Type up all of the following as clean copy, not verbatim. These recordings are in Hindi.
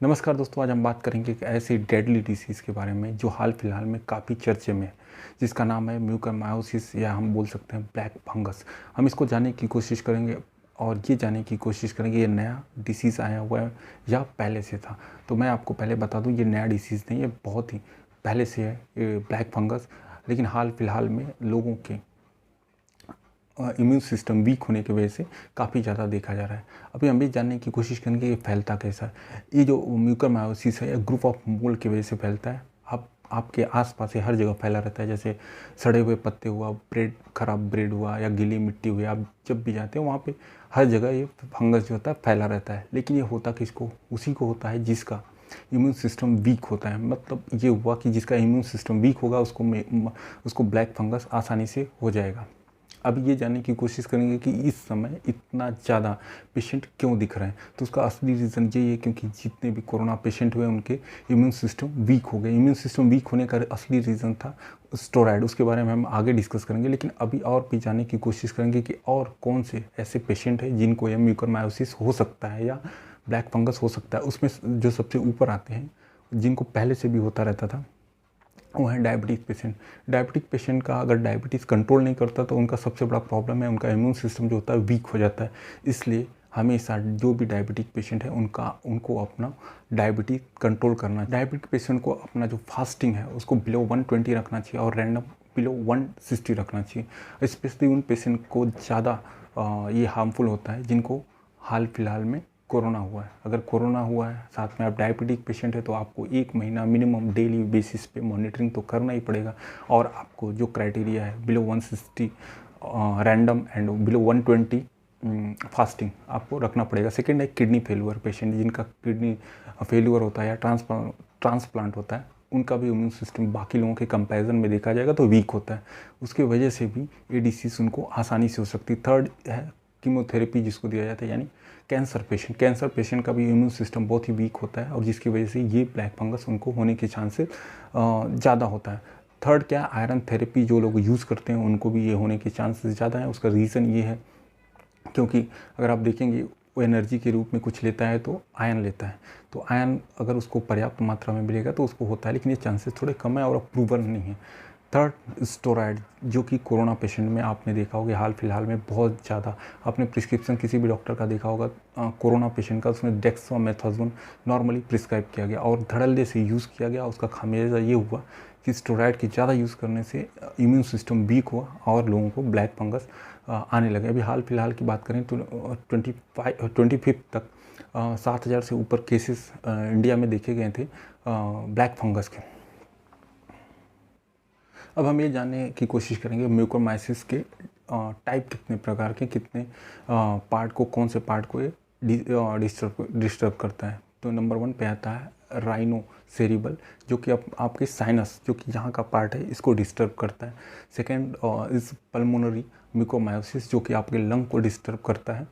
नमस्कार दोस्तों, आज हम बात करेंगे एक ऐसी डेडली डिसीज़ के बारे में जो हाल फिलहाल में काफ़ी चर्चे में है, जिसका नाम है म्यूकरमायोसिस या हम बोल सकते हैं ब्लैक फंगस। हम इसको जानने की कोशिश करेंगे और ये जानने की कोशिश करेंगे ये नया डिसीज़ आया हुआ है या पहले से था। तो मैं आपको पहले बता दूं, ये नया डिसीज़ नहीं, ये बहुत ही पहले से है ये ब्लैक फंगस। लेकिन हाल फिलहाल में लोगों के इम्यून सिस्टम वीक होने की वजह से काफ़ी ज़्यादा देखा जा रहा है। अभी हम भी जानने की कोशिश करेंगे ये फैलता कैसा है। ये जो म्यूकरमायोसिस है, ये ग्रुप ऑफ मोल्ड की वजह से फैलता है। आपके आसपास से हर जगह फैला रहता है, जैसे सड़े हुए पत्ते हुआ, खराब ब्रेड हुआ या गीली मिट्टी हुई, आप जब भी जाते हैं वहाँ पे हर जगह ये फंगस जो होता है फैला रहता है। लेकिन ये होता किसको? उसी को होता है जिसका इम्यून सिस्टम वीक होता है। मतलब ये हुआ कि जिसका इम्यून सिस्टम वीक होगा उसको ब्लैक फंगस आसानी से हो जाएगा। अब ये जानने की कोशिश करेंगे कि इस समय इतना ज़्यादा पेशेंट क्यों दिख रहे हैं। तो उसका असली रीज़न यही है क्योंकि जितने भी कोरोना पेशेंट हुए उनके इम्यून सिस्टम वीक हो गए। इम्यून सिस्टम वीक होने का असली रीज़न था स्टेरॉयड, उसके बारे में हम आगे डिस्कस करेंगे। लेकिन अभी और भी जानने की कोशिश करेंगे कि और कौन से ऐसे पेशेंट हैं जिनको यह म्यूकरमायोसिस हो सकता है या ब्लैक फंगस हो सकता है। उसमें जो सबसे ऊपर आते हैं, जिनको पहले से भी होता रहता था, वो है डायबिटिक पेशेंट। डायबिटिक पेशेंट का अगर डायबिटीज़ कंट्रोल नहीं करता तो उनका सबसे बड़ा प्रॉब्लम है उनका इम्यून सिस्टम जो होता है वीक हो जाता है। इसलिए हमेशा जो भी डायबिटिक पेशेंट है उनको अपना डायबिटीज कंट्रोल करना है। डायबिटिक पेशेंट को अपना जो फास्टिंग है उसको बिलो 120 रखना चाहिए और रैंडम बिलो 160 रखना चाहिए। स्पेशली उन पेशेंट को ज़्यादा ये हार्मफुल होता है जिनको हाल फिलहाल में कोरोना हुआ है। अगर कोरोना हुआ है साथ में आप डायबिटिक पेशेंट है तो आपको 1 महीना मिनिमम डेली बेसिस पे मॉनिटरिंग तो करना ही पड़ेगा। और आपको जो क्राइटेरिया है below 160 random and below 120 fasting आपको रखना पड़ेगा। सेकेंड है किडनी फेल्यूर पेशेंट, जिनका किडनी फेल्यूर होता है या ट्रांसप्लांट होता है, उनका भी इम्यून सिस्टम बाकी लोगों के कंपैरिजन में देखा जाएगा तो वीक होता है। उसकी वजह से भी ये डिसीज़ उनको आसानी से हो सकती है। थर्ड है कीमोथेरेपी जिसको दिया जाता है, यानी कैंसर पेशेंट का भी इम्यून सिस्टम बहुत ही वीक होता है और जिसकी वजह से ये ब्लैक फंगस उनको होने के चांसेस ज़्यादा होता है। थर्ड क्या है, आयरन थेरेपी जो लोग यूज़ करते हैं उनको भी ये होने के चांसेस ज़्यादा है। उसका रीज़न ये है क्योंकि अगर आप देखेंगे वो एनर्जी के रूप में कुछ लेता है तो आयन लेता है, तो आयन अगर उसको पर्याप्त मात्रा में मिलेगा तो उसको होता है, लेकिन ये चांसेस थोड़े कम है और प्रूवन नहीं है। थर्ड स्टेरॉयड, जो कि कोरोना पेशेंट में आपने देखा होगा हाल फिलहाल में बहुत ज़्यादा, आपने प्रिस्क्रिप्शन किसी भी डॉक्टर का देखा होगा कोरोना पेशेंट का, उसमें डेक्सामेथासोन नॉर्मली प्रिस्क्राइब किया गया और धड़ल्ले से यूज़ किया गया। उसका खामियाजा ये हुआ कि स्टेरॉयड की ज़्यादा यूज़ करने से इम्यून सिस्टम वीक हुआ और लोगों को ब्लैक फंगस आने लगे। अभी हाल फिलहाल की बात करें तो 25 तक 7,000 से ऊपर केसेस इंडिया में देखे गए थे ब्लैक फंगस के। अब हम ये जानने की कोशिश करेंगे म्यूकोरमाइसिस के टाइप कितने प्रकार के, कितने पार्ट को, कौन से पार्ट को ये डिस्टर्ब करता है। तो नंबर 1 पे आता है राइनोसेरिबल, जो कि आपके साइनस, जो कि यहाँ का पार्ट है, इसको डिस्टर्ब करता है। सेकेंड इज पल्मोनरी म्यूकोरमायोसिस, जो कि आपके लंग को डिस्टर्ब करता है।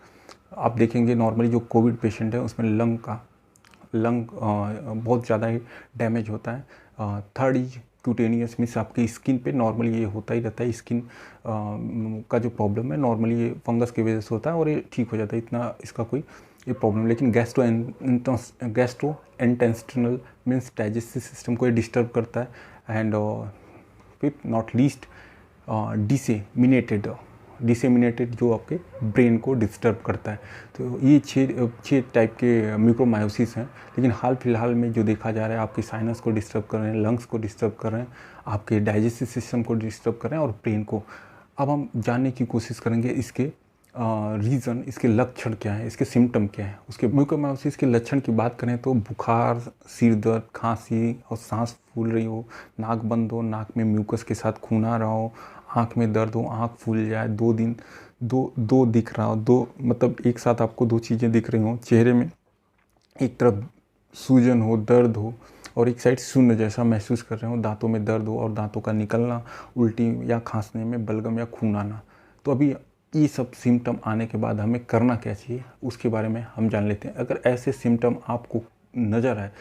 आप देखेंगे नॉर्मली जो कोविड पेशेंट है उसमें लंग बहुत ज़्यादा ही डैमेज होता है। थर्ड इज क्यूटेनियस, मीन्स आपकी स्किन पे नॉर्मली ये होता ही रहता है। स्किन का जो प्रॉब्लम है नॉर्मली ये फंगस की वजह से होता है और ये ठीक हो जाता है, इतना इसका कोई ये प्रॉब्लम। लेकिन gastro intestinal means digestive system को ये डिस्टर्ब करता है। And fifth not least disseminated जो आपके ब्रेन को डिस्टर्ब करता है। तो ये छः टाइप के म्यूकोरमायोसिस हैं। लेकिन हाल फिलहाल में जो देखा जा रहा है आपके साइनस को डिस्टर्ब कर रहे हैं, लंग्स को डिस्टर्ब कर रहे हैं, आपके डाइजेस्टिव सिस्टम को डिस्टर्ब कर रहे हैं और ब्रेन को। अब हम जानने की कोशिश करेंगे इसके रीज़न, इसके लक्षण क्या है, इसके सिम्टम क्या है। उसके म्यूकोरमायोसिस के लक्षण की बात करें तो बुखार, सिर दर्द, खांसी और सांस फूल रही हो, नाक बंद हो, नाक में म्यूकस के साथ खून आ रहा हो, आँख में दर्द हो, आँख फूल जाए, दो दिख रहा हो, दो मतलब एक साथ आपको दो चीज़ें दिख रही हों, चेहरे में एक तरफ सूजन हो, दर्द हो और एक साइड शून्य जैसा महसूस कर रहे हो, दांतों में दर्द हो और दांतों का निकलना, उल्टी या खांसने में बलगम या खून आना। तो अभी ये सब सिम्टम आने के बाद हमें करना क्या चाहिए उसके बारे में हम जान लेते हैं। अगर ऐसे सिम्टम आपको नज़र आए,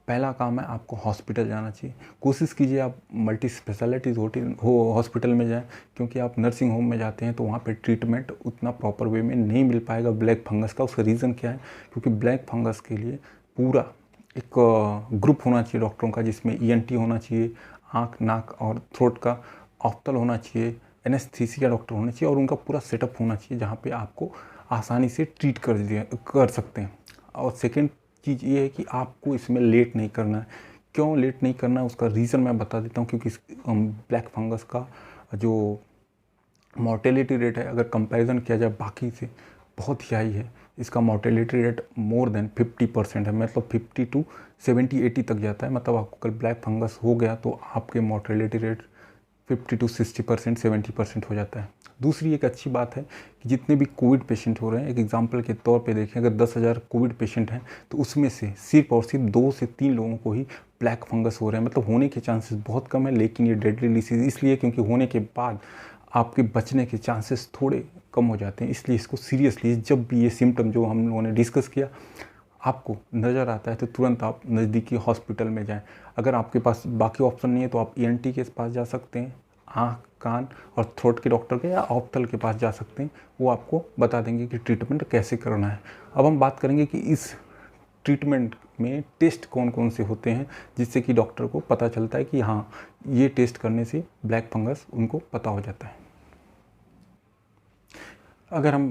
पहला काम है आपको हॉस्पिटल जाना चाहिए। कोशिश कीजिए आप मल्टी स्पेशलिटीज़ हॉस्पिटल में जाएं, क्योंकि आप नर्सिंग होम में जाते हैं तो वहाँ पे ट्रीटमेंट उतना प्रॉपर वे में नहीं मिल पाएगा ब्लैक फंगस का। उसका रीज़न क्या है? क्योंकि ब्लैक फंगस के लिए पूरा एक ग्रुप होना चाहिए डॉक्टरों का, जिसमें ईएनटी होना चाहिए, आँख नाक और थ्रोट का, ऑप्थल होना चाहिए, एनेस्थीसिया डॉक्टर होने चाहिए, और उनका पूरा सेटअप होना चाहिए जहाँ पे आपको आसानी से ट्रीट कर सकते हैं। और सेकेंड चीज़ ये है कि आपको इसमें लेट नहीं करना है। क्यों लेट नहीं करना है उसका रीज़न मैं बता देता हूँ। क्योंकि इस ब्लैक फंगस का जो मॉर्टेलिटी रेट है, अगर कंपैरिजन किया जाए बाकी से, बहुत ही हाई है। इसका मॉर्टेलिटी रेट मोर देन 50% है, मतलब 50 to 70-80 तक जाता है। मतलब आपको कल ब्लैक फंगस हो गया तो आपके मॉर्टेलिटी रेट 50 to 60%, 70% हो जाता है। दूसरी एक अच्छी बात है कि जितने भी कोविड पेशेंट हो रहे हैं, एक एग्जांपल के तौर पे देखें, अगर 10,000 कोविड पेशेंट हैं तो उसमें से सिर्फ और सिर्फ 2 से 3 लोगों को ही ब्लैक फंगस हो रहे हैं। मतलब होने के चांसेस बहुत कम है, लेकिन ये डेडली डिसीज इसलिए क्योंकि होने के बाद आपके बचने के चांसेस थोड़े कम हो जाते हैं। इसलिए इसको सीरियसली, जब भी ये सिम्टम जो हम लोगों ने डिस्कस किया आपको नज़र आता है तो तुरंत आप नज़दीकी हॉस्पिटल में जाएं। अगर आपके पास बाकी ऑप्शन नहीं है तो आप ईएनटी के पास जा सकते हैं, आँख कान और थ्रोट के डॉक्टर के, या ऑप्थल के पास जा सकते हैं। वो आपको बता देंगे कि ट्रीटमेंट कैसे करना है। अब हम बात करेंगे कि इस ट्रीटमेंट में टेस्ट कौन कौन से होते हैं, जिससे कि डॉक्टर को पता चलता है कि हाँ, ये टेस्ट करने से ब्लैक फंगस उनको पता हो जाता है। अगर हम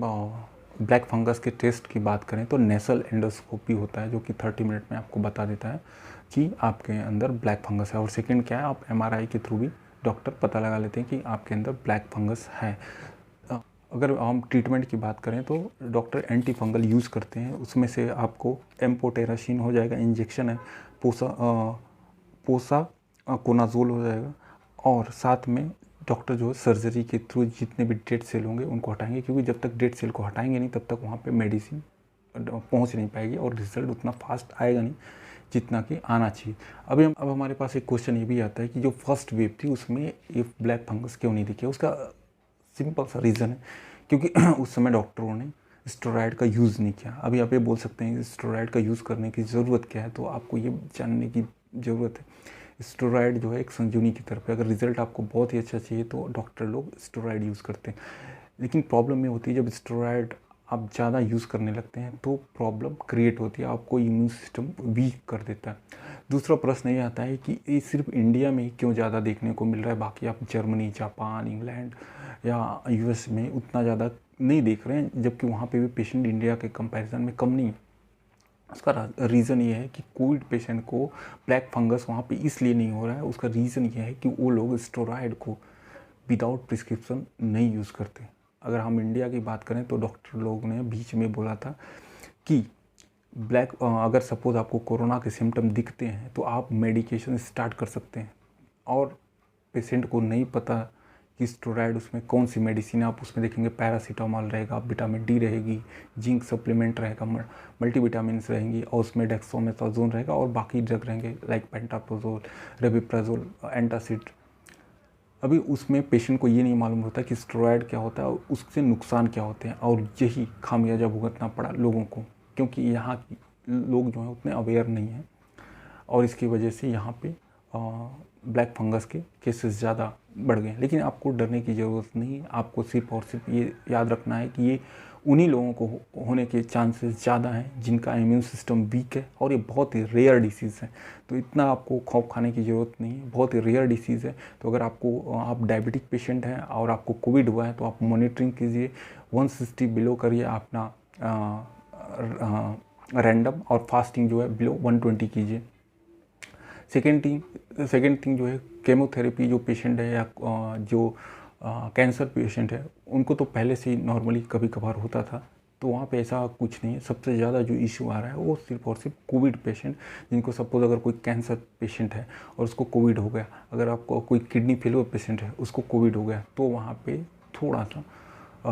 ब्लैक फंगस के टेस्ट की बात करें तो नेसल एंडोस्कोपी होता है, जो कि 30 मिनट में आपको बता देता है कि आपके अंदर ब्लैक फंगस है। और सेकंड क्या है, आप एमआरआई के थ्रू भी डॉक्टर पता लगा लेते हैं कि आपके अंदर ब्लैक फंगस है। अगर हम ट्रीटमेंट की बात करें तो डॉक्टर एंटी फंगल यूज़ करते हैं। उसमें से आपको एम्फोटेरासिन हो जाएगा, इंजेक्शन है, पोसा कोनाजोल हो जाएगा, और साथ में डॉक्टर जो है सर्जरी के थ्रू जितने भी डेड सेल होंगे उनको हटाएंगे। क्योंकि जब तक डेड सेल को हटाएंगे नहीं तब तक वहाँ पे मेडिसिन पहुँच नहीं पाएगी और रिजल्ट उतना फास्ट आएगा नहीं जितना कि आना चाहिए। अब हमारे पास एक क्वेश्चन ये भी आता है कि जो फर्स्ट वेव थी उसमें ये ब्लैक फंगस क्यों नहीं दिखे। उसका सिंपल सा रीज़न है, क्योंकि उस समय डॉक्टरों ने स्टेरॉयड का यूज़ नहीं किया। अभी आप ये बोल सकते हैं कि स्टेरॉयड का यूज़ करने की ज़रूरत क्या है, तो आपको ये जानने की ज़रूरत है स्टेरॉयड जो है एक संजीवनी की तरफ है। अगर रिजल्ट आपको बहुत ही अच्छा चाहिए तो डॉक्टर लोग स्टेरॉयड यूज़ करते हैं। लेकिन प्रॉब्लम ये होती है जब स्टेरॉयड आप ज़्यादा यूज़ करने लगते हैं तो प्रॉब्लम क्रिएट होती है, आपको इम्यून सिस्टम वीक कर देता है। दूसरा प्रश्न ये आता है कि ये सिर्फ इंडिया में ही क्यों ज़्यादा देखने को मिल रहा है, बाकी आप जर्मनी, जापान, इंग्लैंड या यूएस में उतना ज़्यादा नहीं देख रहे हैं, जबकि वहाँ पे भी पेशेंट इंडिया के कंपैरिजन में कम नहीं है। उसका रीज़न ये है कि कोविड पेशेंट को ब्लैक फंगस वहाँ पे इसलिए नहीं हो रहा है। उसका रीज़न ये है कि वो लोग स्टेरॉयड को विदाउट प्रिस्क्रिप्शन नहीं यूज़ करते। अगर हम इंडिया की बात करें तो डॉक्टर लोग ने बीच में बोला था कि अगर सपोज़ आपको कोरोना के सिम्टम दिखते हैं तो आप मेडिकेशन स्टार्ट कर सकते हैं, और पेशेंट को नहीं पता कि स्टेरॉयड उसमें कौन सी मेडिसिन है। आप उसमें देखेंगे पैरासीटामॉल रहेगा, विटामिन डी रहेगी, जिंक सप्लीमेंट रहेगा, मल्टीविटामिन्स रहेंगी, और उसमें डेक्सामेथासोन रहेगा, और बाकी ड्रग रहेंगे लाइक पेंटाप्रोजोल, रेबिप्राजोल, एंटासिड। अभी उसमें पेशेंट को ये नहीं मालूम होता कि स्टेरॉयड क्या होता है और उससे नुकसान क्या होते हैं, और यही खामियाजा भुगतना पड़ा लोगों को, क्योंकि यहाँ की लोग जो हैं उतने अवेयर नहीं हैं, और इसकी वजह से यहाँ पे ब्लैक फंगस के केसेस ज़्यादा बढ़ गए। लेकिन आपको डरने की ज़रूरत नहीं है। आपको सिर्फ और सिर्फ ये याद रखना है कि ये उन्हीं लोगों को होने के चांसेस ज़्यादा हैं जिनका इम्यून सिस्टम वीक है, और ये बहुत ही रेयर डिसीज़ है। तो इतना आपको खौफ खाने की ज़रूरत नहीं है, बहुत ही रेयर डिसीज़ है। तो अगर आप डायबिटिक पेशेंट हैं और आपको कोविड हुआ है तो आप मॉनिटरिंग कीजिए, 160 बिलो करिए अपना रैंडम, और फास्टिंग जो है बिलो 120 कीजिए। सेकेंड थिंग जो है, केमोथेरेपी जो पेशेंट है या जो कैंसर पेशेंट है उनको तो पहले से ही नॉर्मली कभी कभार होता था, तो वहाँ पे ऐसा कुछ नहीं है। सबसे ज़्यादा जो इशू आ रहा है वो सिर्फ और सिर्फ कोविड पेशेंट, जिनको सपोज अगर कोई कैंसर पेशेंट है और उसको कोविड हो गया, अगर आपको कोई किडनी फेलियर पेशेंट है उसको कोविड हो गया, तो वहाँ पे थोड़ा सा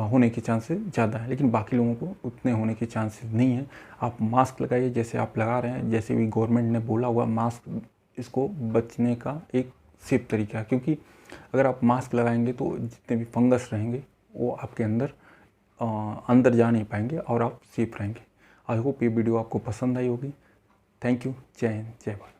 होने के चांसेस ज़्यादा है, लेकिन बाकी लोगों को उतने होने के चांसेस नहीं है। आप मास्क लगाइए जैसे आप लगा रहे हैं, जैसे भी गवर्नमेंट ने बोला हुआ मास्क इसको बचने का एक सेफ तरीका है। क्योंकि अगर आप मास्क लगाएंगे तो जितने भी फंगस रहेंगे वो आपके अंदर जा नहीं पाएंगे और आप सेफ रहेंगे। आई होप ये वीडियो आपको पसंद आई होगी। Thank you. जय हिंद, जय भारत।